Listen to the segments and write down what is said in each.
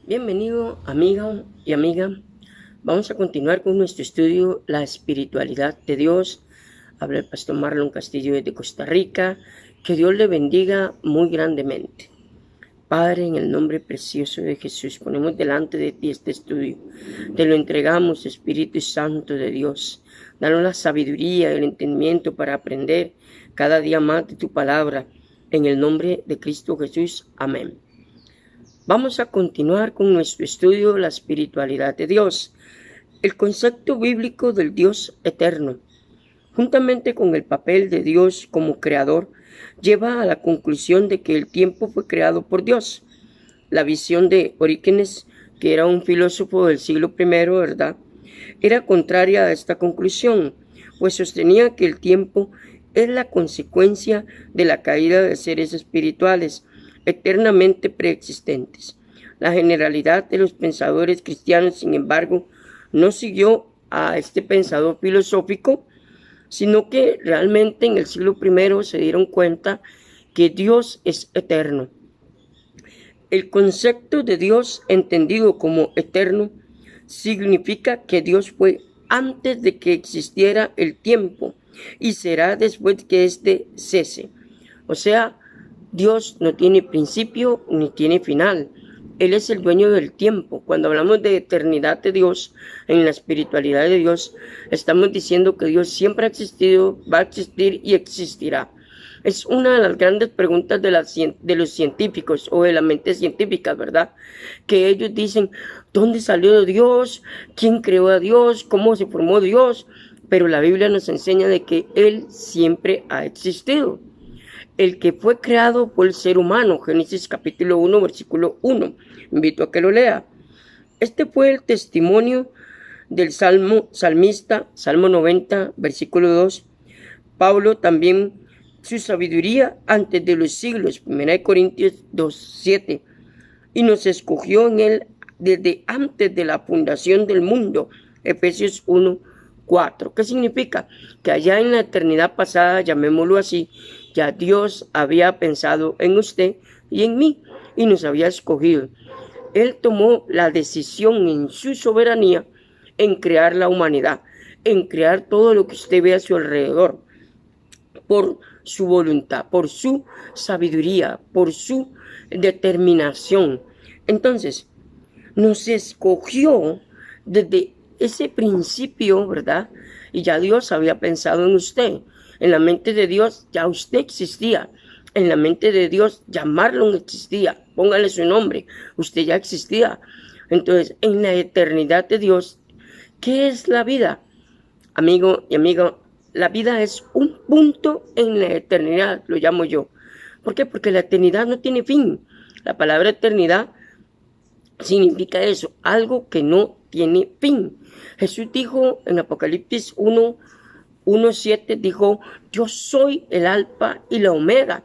Bienvenido, amiga y amiga. Vamos a continuar con nuestro estudio La espiritualidad de Dios. Habla el pastor Marlon Castillo desde Costa Rica. Que Dios le bendiga muy grandemente. Padre, en el nombre precioso de Jesús, ponemos delante de ti este estudio. Te lo entregamos, Espíritu Santo de Dios. Danos la sabiduría y el entendimiento para aprender cada día más de tu palabra. En el nombre de Cristo Jesús. Amén. Vamos a continuar con nuestro estudio de la espiritualidad de Dios, el concepto bíblico del Dios eterno, juntamente con el papel de Dios como creador, lleva a la conclusión de que el tiempo fue creado por Dios. La visión de Orígenes, que era un filósofo del siglo I, ¿verdad?, era contraria a esta conclusión, pues sostenía que el tiempo es la consecuencia de la caída de seres espirituales eternamente preexistentes. La generalidad de los pensadores cristianos, sin embargo, no siguió a este pensador filosófico, sino que realmente en el siglo I se dieron cuenta que Dios es eterno. El concepto de Dios entendido como eterno significa que Dios fue antes de que existiera el tiempo y será después de que éste cese. O sea, Dios no tiene principio ni tiene final. Él es el dueño del tiempo. Cuando hablamos de eternidad de Dios, en la espiritualidad de Dios, estamos diciendo que Dios siempre ha existido, va a existir y existirá. Es una de las grandes preguntas de los científicos o de la mente científica, ¿verdad? Que ellos dicen, ¿dónde salió Dios? ¿Quién creó a Dios? ¿Cómo se formó Dios? Pero la Biblia nos enseña de que Él siempre ha existido. El que fue creado por el ser humano, Génesis capítulo 1, versículo 1. Invito a que lo lea. Este fue el testimonio del salmista, Salmo 90, versículo 2. Pablo también, su sabiduría antes de los siglos, 1 Corintios 2, 7. Y nos escogió en él desde antes de la fundación del mundo, Efesios 1, 4. ¿Qué significa? Que allá en la eternidad pasada, llamémoslo así, ya Dios había pensado en usted y en mí y nos había escogido. Él tomó la decisión en su soberanía en crear la humanidad, en crear todo lo que usted ve a su alrededor, por su voluntad, por su sabiduría, por su determinación. Entonces, nos escogió desde ese principio, ¿verdad? Y ya Dios había pensado en usted. En la mente de Dios ya usted existía. En la mente de Dios ya Marlon existía. Póngale su nombre. Usted ya existía. Entonces, en la eternidad de Dios, ¿qué es la vida? Amigo y amiga, la vida es un punto en la eternidad, lo llamo yo. ¿Por qué? Porque la eternidad no tiene fin. La palabra eternidad significa eso, algo que no tiene fin. Jesús dijo en Apocalipsis 1:7, dijo, yo soy el alfa y la omega.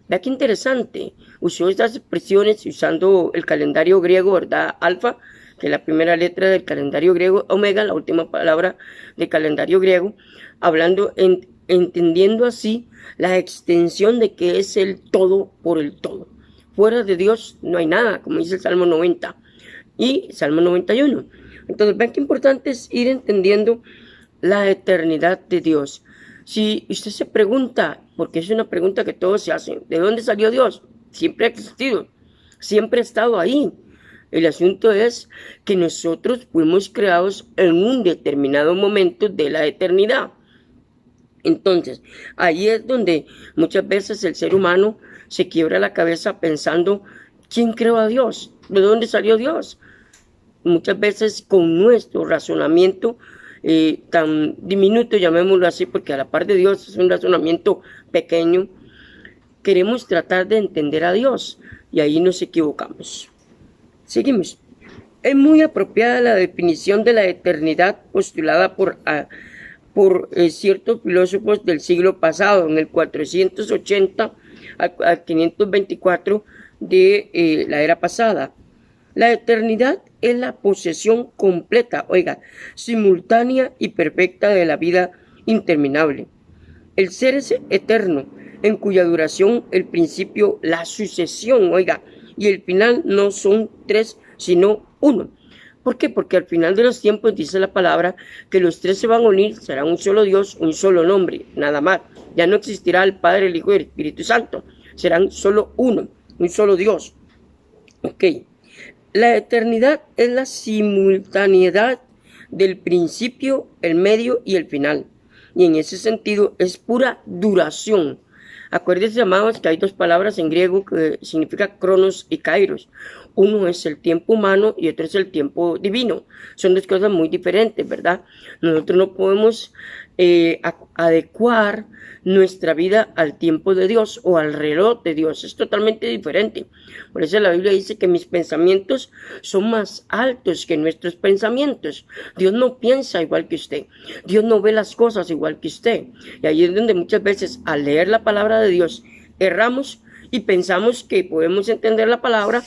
Vea qué interesante. Usó estas expresiones usando el calendario griego, ¿verdad? Alfa, que es la primera letra del calendario griego, omega, la última palabra del calendario griego, entendiendo así la extensión de que es el todo por el todo. Fuera de Dios no hay nada, como dice el Salmo 90 y Salmo 91. Entonces, vean qué importante es ir entendiendo la eternidad de Dios. Si usted se pregunta, porque es una pregunta que todos se hacen, ¿de dónde salió Dios? Siempre ha existido, siempre ha estado ahí. El asunto es que nosotros fuimos creados en un determinado momento de la eternidad. Entonces, ahí es donde muchas veces el ser humano se quiebra la cabeza pensando, ¿quién creó a Dios? ¿De dónde salió Dios? Muchas veces con nuestro razonamiento tan diminuto, llamémoslo así, porque a la par de Dios es un razonamiento pequeño, queremos tratar de entender a Dios y ahí nos equivocamos. Seguimos. Es muy apropiada la definición de la eternidad postulada por ciertos filósofos del siglo pasado, en el 480 al 524 de la era pasada. La eternidad es la posesión completa, simultánea y perfecta de la vida interminable. El ser es eterno, en cuya duración el principio, la sucesión, y el final no son tres sino uno. ¿Por qué? Porque al final de los tiempos dice la palabra que los tres se van a unir, será un solo Dios, un solo nombre, nada más. Ya no existirá el Padre, el Hijo y el Espíritu Santo. Serán solo uno, un solo Dios. Ok. La eternidad es la simultaneidad del principio, el medio y el final. Y en ese sentido es pura duración. Acuérdense, amados, que hay dos palabras en griego que significan cronos y kairos. Uno es el tiempo humano y otro es el tiempo divino. Son dos cosas muy diferentes, ¿verdad? Nosotros no podemos adecuar nuestra vida al tiempo de Dios o al reloj de Dios. Es totalmente diferente. Por eso la Biblia dice que mis pensamientos son más altos que nuestros pensamientos. Dios no piensa igual que usted. Dios no ve las cosas igual que usted. Y ahí es donde muchas veces al leer la palabra de Dios erramos y pensamos que podemos entender la palabra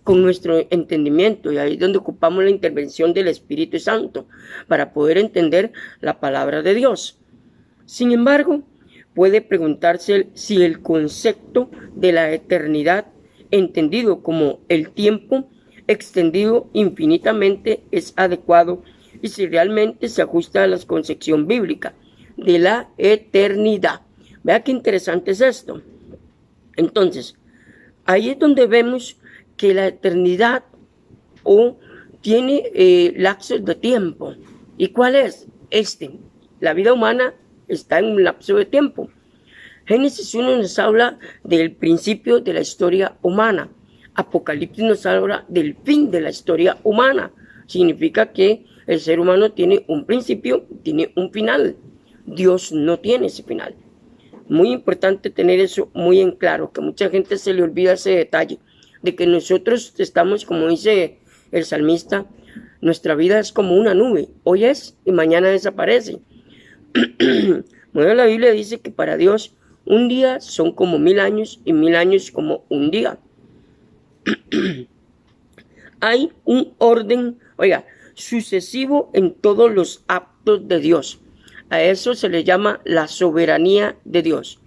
con nuestro entendimiento, y ahí es donde ocupamos la intervención del Espíritu Santo para poder entender la palabra de Dios. Sin embargo, puede preguntarse si el concepto de la eternidad, entendido como el tiempo extendido infinitamente, es adecuado y si realmente se ajusta a la concepción bíblica de la eternidad. Vea qué interesante es esto. Entonces, ahí es donde vemos que la eternidad tiene lapsos de tiempo. ¿Y cuál es? La vida humana está en un lapso de tiempo. Génesis 1 nos habla del principio de la historia humana. Apocalipsis nos habla del fin de la historia humana. Significa que el ser humano tiene un principio, tiene un final. Dios no tiene ese final. Muy importante tener eso muy en claro, que mucha gente se le olvida ese detalle, de que nosotros estamos, como dice el salmista, nuestra vida es como una nube, hoy es y mañana desaparece. Bueno, la Biblia dice que para Dios un día son como 1000 años y 1000 años como un día. Hay un orden, sucesivo en todos los actos de Dios. A eso se le llama la soberanía de Dios.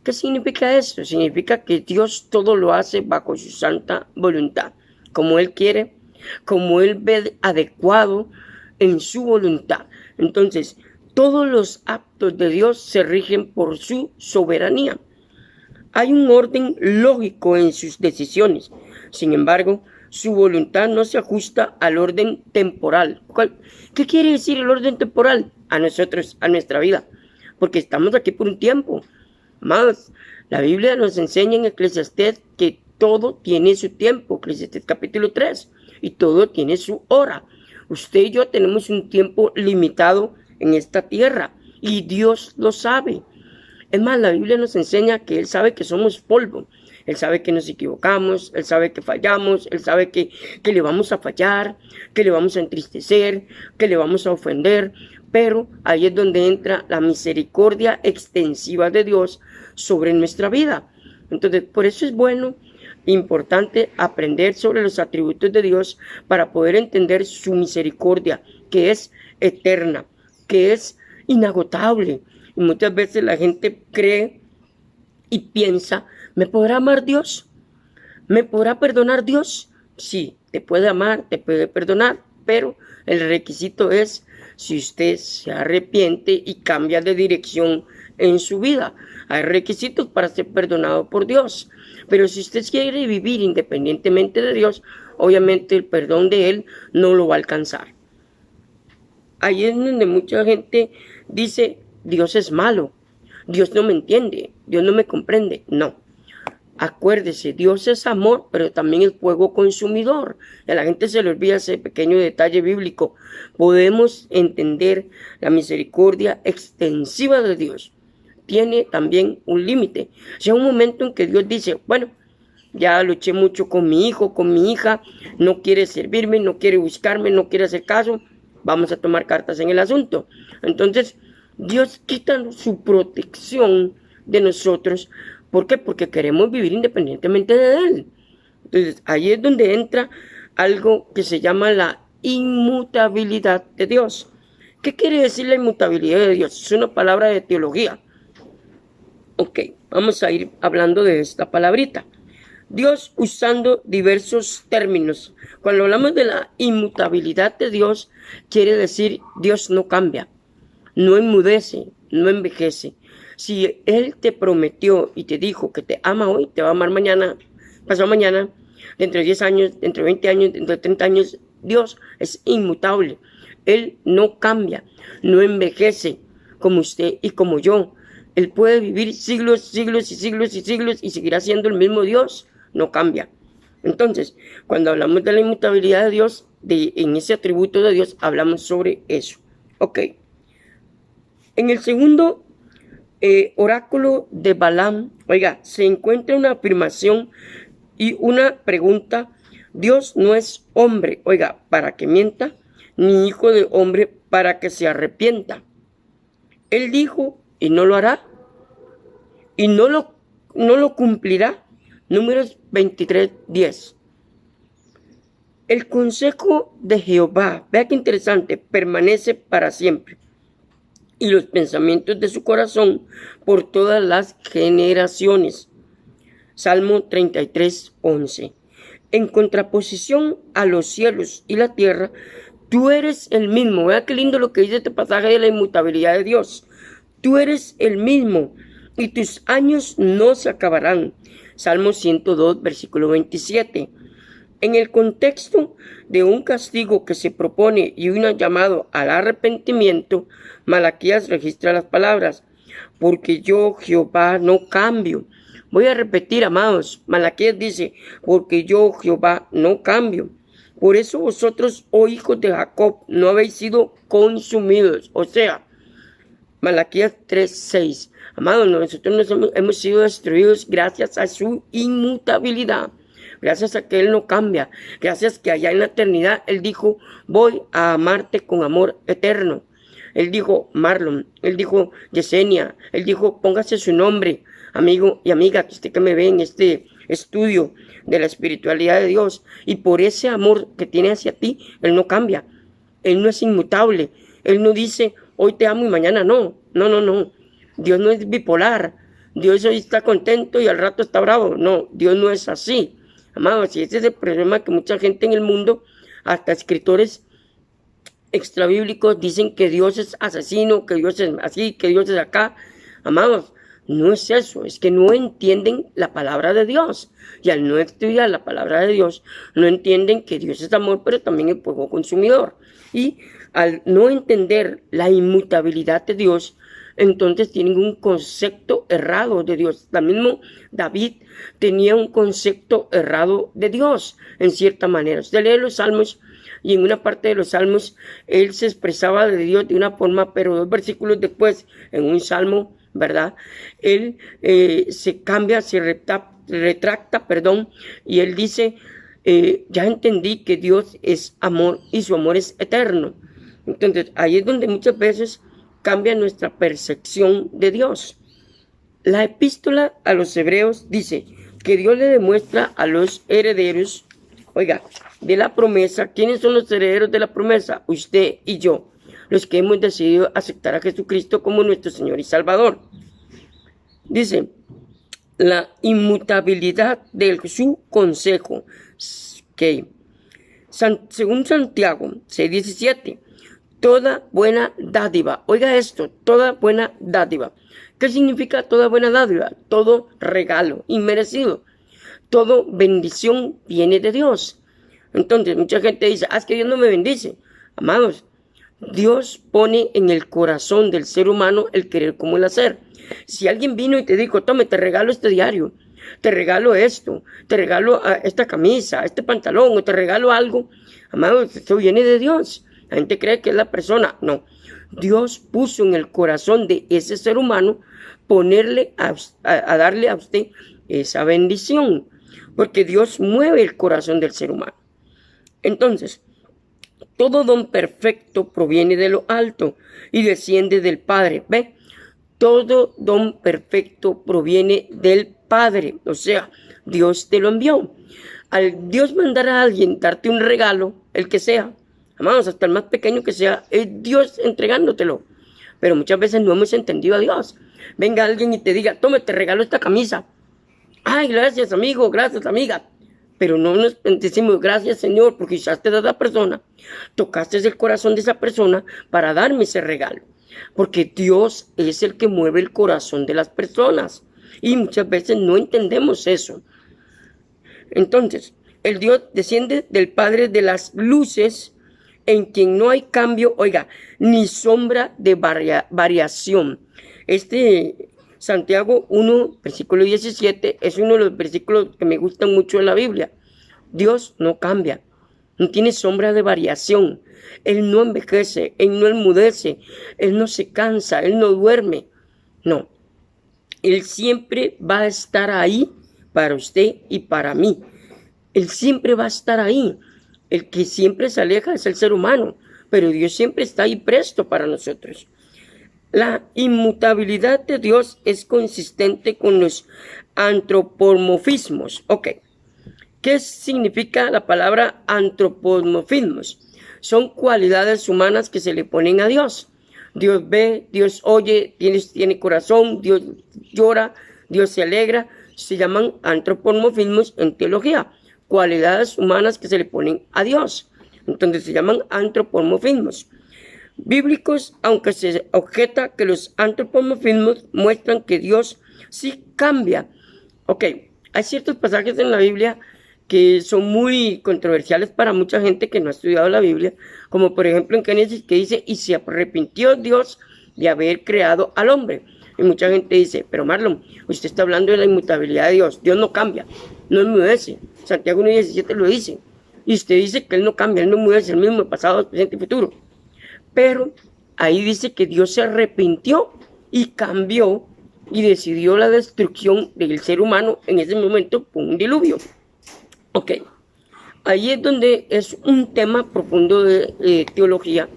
¿Qué significa esto? Significa que Dios todo lo hace bajo su santa voluntad, como Él quiere, como Él ve adecuado en su voluntad. Entonces, todos los actos de Dios se rigen por su soberanía. Hay un orden lógico en sus decisiones. Sin embargo, su voluntad no se ajusta al orden temporal. ¿Qué quiere decir el orden temporal? A nosotros, a nuestra vida. Porque estamos aquí por un tiempo. Más, la Biblia nos enseña en Eclesiastés que todo tiene su tiempo, Eclesiastés capítulo 3, y todo tiene su hora. Usted y yo tenemos un tiempo limitado en esta tierra, y Dios lo sabe. Es más, la Biblia nos enseña que Él sabe que somos polvo, Él sabe que nos equivocamos, Él sabe que fallamos, Él sabe que le vamos a fallar, que le vamos a entristecer, que le vamos a ofender, pero ahí es donde entra la misericordia extensiva de Dios sobre nuestra vida. Entonces, por eso es bueno, importante aprender sobre los atributos de Dios para poder entender su misericordia, que es eterna, que es inagotable. Y muchas veces la gente cree y piensa, ¿me podrá amar Dios? ¿Me podrá perdonar Dios? Sí, te puede amar, te puede perdonar, pero el requisito es si usted se arrepiente y cambia de dirección en su vida. Hay requisitos para ser perdonado por Dios. Pero si usted quiere vivir independientemente de Dios, obviamente el perdón de Él no lo va a alcanzar. Ahí es donde mucha gente dice, Dios es malo, Dios no me entiende, Dios no me comprende. No. Acuérdese, Dios es amor, pero también es fuego consumidor. Y a la gente se le olvida ese pequeño detalle bíblico. Podemos entender la misericordia extensiva de Dios. Tiene también un límite. Llega un momento en que Dios dice, bueno, ya luché mucho con mi hijo, con mi hija, no quiere servirme, no quiere buscarme, no quiere hacer caso, vamos a tomar cartas en el asunto. Entonces, Dios quita su protección de nosotros. ¿Por qué? Porque queremos vivir independientemente de Él. Entonces, ahí es donde entra algo que se llama la inmutabilidad de Dios. ¿Qué quiere decir la inmutabilidad de Dios? Es una palabra de teología. Ok, vamos a ir hablando de esta palabrita. Dios usando diversos términos. Cuando hablamos de la inmutabilidad de Dios, quiere decir Dios no cambia, no enmudece, no envejece. Si Él te prometió y te dijo que te ama hoy, te va a amar mañana, pasado mañana, dentro de 10 años, dentro de 20 años, dentro de 30 años, Dios es inmutable. Él no cambia, no envejece como usted y como yo. Él puede vivir siglos, siglos y siglos y siglos y seguirá siendo el mismo Dios, no cambia. Entonces, cuando hablamos de la inmutabilidad de Dios, en ese atributo de Dios, hablamos sobre eso. Ok. En el segundo oráculo de Balaam, oiga, se encuentra una afirmación y una pregunta. Dios no es hombre, oiga, para que mienta, ni hijo de hombre para que se arrepienta. Él dijo y no lo hará, y no lo cumplirá. Números 23:10. El consejo de Jehová, vea qué interesante, permanece para siempre, y los pensamientos de su corazón por todas las generaciones. Salmo 33:11. En contraposición a los cielos y la tierra, tú eres el mismo. Vea qué lindo lo que dice este pasaje de la inmutabilidad de Dios. Tú eres el mismo y tus años no se acabarán. Salmo 102, versículo 27. En el contexto de un castigo que se propone y un llamado al arrepentimiento, Malaquías registra las palabras: porque yo, Jehová, no cambio. Voy a repetir, amados. Malaquías dice: porque yo, Jehová, no cambio. Por eso vosotros, oh hijos de Jacob, no habéis sido consumidos. O sea, Malaquías 3:6. Amados, nosotros hemos sido destruidos gracias a su inmutabilidad. Gracias a que Él no cambia. Gracias que allá en la eternidad Él dijo: voy a amarte con amor eterno. Él dijo Marlon, Él dijo Yesenia, Él dijo póngase su nombre, amigo y amiga, que usted que me ve en este estudio de la espiritualidad de Dios. Y por ese amor que tiene hacia ti, Él no cambia. Él no es inmutable. Él no dice hoy te amo y mañana no. No. Dios no es bipolar. Dios hoy está contento y al rato está bravo. No, Dios no es así. Amados, y ese es el problema que mucha gente en el mundo, hasta escritores extrabíblicos, dicen que Dios es asesino, que Dios es así, que Dios es acá. Amados, no es eso, es que no entienden la palabra de Dios. Y al no estudiar la palabra de Dios, no entienden que Dios es amor, pero también es fuego consumidor. Y al no entender la inmutabilidad de Dios, entonces tienen un concepto errado de Dios. Mismo David tenía un concepto errado de Dios, en cierta manera. Usted lee los salmos y en una parte de los salmos él se expresaba de Dios de una forma, pero 2 versículos después, en un salmo, ¿verdad? Él se cambia, se retracta, y él dice: ya entendí que Dios es amor y su amor es eterno. Entonces, ahí es donde muchas veces cambia nuestra percepción de Dios. La epístola a los hebreos dice que Dios le demuestra a los herederos, oiga, de la promesa. ¿Quiénes son los herederos de la promesa? Usted y yo, los que hemos decidido aceptar a Jesucristo como nuestro Señor y Salvador. Dice, la inmutabilidad de su consejo, que según Santiago 6:17, toda buena dádiva, oiga esto, toda buena dádiva. ¿Qué significa toda buena dádiva? Todo regalo inmerecido, todo bendición viene de Dios. Entonces mucha gente dice: es que Dios no me bendice. Amados, Dios pone en el corazón del ser humano el querer como el hacer. Si alguien vino y te dijo: tome, te regalo este diario, te regalo esto, te regalo esta camisa, este pantalón, o te regalo algo, amados, esto viene de Dios. La gente cree que es la persona. No, Dios puso en el corazón de ese ser humano ponerle a darle a usted esa bendición, porque Dios mueve el corazón del ser humano. Entonces, todo don perfecto proviene de lo alto y desciende del Padre. ¿Ve? Todo don perfecto proviene del Padre. O sea, Dios te lo envió. Al Dios mandar a alguien darte un regalo, el que sea, amados, hasta el más pequeño que sea, es Dios entregándotelo. Pero muchas veces no hemos entendido a Dios. Venga alguien y te diga: tome, te regalo esta camisa. Ay, gracias amigo, gracias amiga. Pero no nos decimos gracias Señor porque usaste a esa persona, tocaste el corazón de esa persona para darme ese regalo. Porque Dios es el que mueve el corazón de las personas y muchas veces no entendemos eso. Entonces, el Dios desciende del Padre de las luces, en quien no hay cambio, oiga, ni sombra de variación. Santiago 1, versículo 17, es uno de los versículos que me gustan mucho en la Biblia. Dios no cambia, no tiene sombra de variación. Él no envejece, Él no enmudece, Él no se cansa, Él no duerme. No, Él siempre va a estar ahí para usted y para mí. Él siempre va a estar ahí. El que siempre se aleja es el ser humano, pero Dios siempre está ahí presto para nosotros. La inmutabilidad de Dios es consistente con los antropomorfismos. Ok, ¿qué significa la palabra antropomorfismos? Son cualidades humanas que se le ponen a Dios. Dios ve, Dios oye, tiene corazón, Dios llora, Dios se alegra. Se llaman antropomorfismos en teología. Cualidades humanas que se le ponen a Dios. Entonces se llaman antropomorfismos. Bíblicos, aunque se objeta que los antropomorfismos muestran que Dios sí cambia. Ok, hay ciertos pasajes en la Biblia que son muy controversiales para mucha gente que no ha estudiado la Biblia, como por ejemplo en Génesis que dice, y se arrepintió Dios de haber creado al hombre. Y mucha gente dice, pero Marlon, usted está hablando de la inmutabilidad de Dios. Dios no cambia, no enmudece. Santiago 1:17 lo dice. Y usted dice que Él no cambia, Él no enmudece, el mismo pasado, presente y futuro. Pero ahí dice que Dios se arrepintió y cambió y decidió la destrucción del ser humano en ese momento por un diluvio. Ok, ahí es donde es un tema profundo de teología,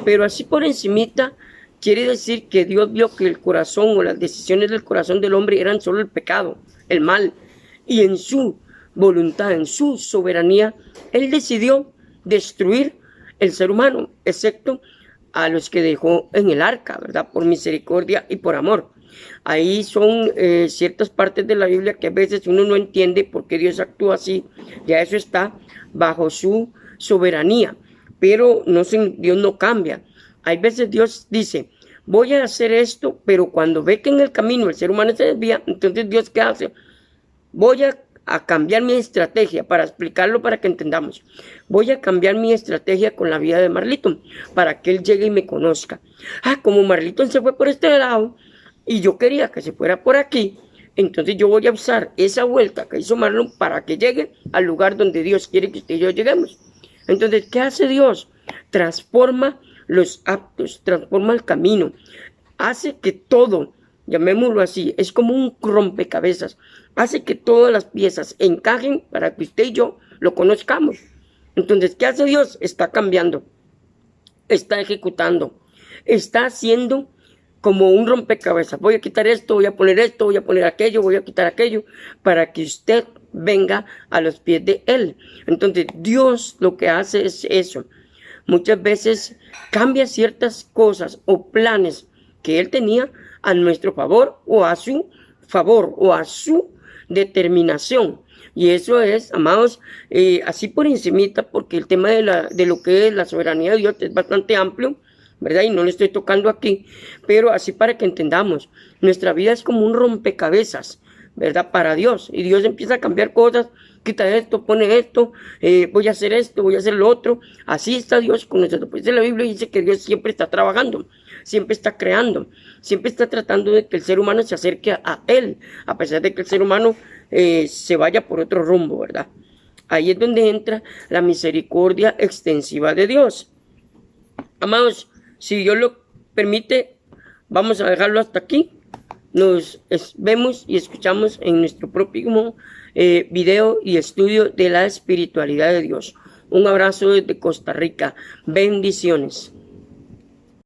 pero así por encimita quiere decir que Dios vio que el corazón o las decisiones del corazón del hombre eran solo el pecado, el mal, y en su voluntad, en su soberanía, Él decidió destruir el ser humano, excepto a los que dejó en el arca, ¿verdad? Por misericordia y por amor. Ahí son ciertas partes de la Biblia que a veces uno no entiende por qué Dios actúa así. Ya eso está bajo su soberanía, pero Dios no cambia. Hay veces Dios dice, voy a hacer esto, pero cuando ve que en el camino el ser humano se desvía, entonces Dios ¿qué hace? Voy a cambiar mi estrategia, para explicarlo para que entendamos. Voy a cambiar mi estrategia con la vida de Marlito, para que él llegue y me conozca. Como Marlito se fue por este lado, y yo quería que se fuera por aquí, entonces yo voy a usar esa vuelta que hizo Marlon para que llegue al lugar donde Dios quiere que usted y yo lleguemos. Entonces, ¿qué hace Dios? Transforma los actos, transforma el camino, hace que todo, llamémoslo así, es como un rompecabezas, hace que todas las piezas encajen para que usted y yo lo conozcamos. Entonces, ¿qué hace Dios? Está cambiando, está ejecutando, está haciendo como un rompecabezas. Voy a quitar esto, voy a poner aquello, voy a quitar aquello, para que usted venga a los pies de Él. Entonces, Dios lo que hace es eso. Muchas veces cambia ciertas cosas o planes que Él tenía a nuestro favor o a su determinación. Y eso es, amados, así por encimita, porque el tema de lo que es la soberanía de Dios es bastante amplio, ¿verdad? Y no lo estoy tocando aquí, pero así para que entendamos, nuestra vida es como un rompecabezas, ¿verdad? Para Dios, y Dios empieza a cambiar cosas, quita esto, pone esto, voy a hacer esto, voy a hacer lo otro. Así está Dios con nosotros. Pues la Biblia dice que Dios siempre está trabajando, siempre está creando, siempre está tratando de que el ser humano se acerque a Él, a pesar de que el ser humano se vaya por otro rumbo, ¿verdad? Ahí es donde entra la misericordia extensiva de Dios. Amados, si Dios lo permite, vamos a dejarlo hasta aquí. Nos vemos y escuchamos en nuestro próximo video y estudio de la espiritualidad de Dios. Un abrazo desde Costa Rica. Bendiciones.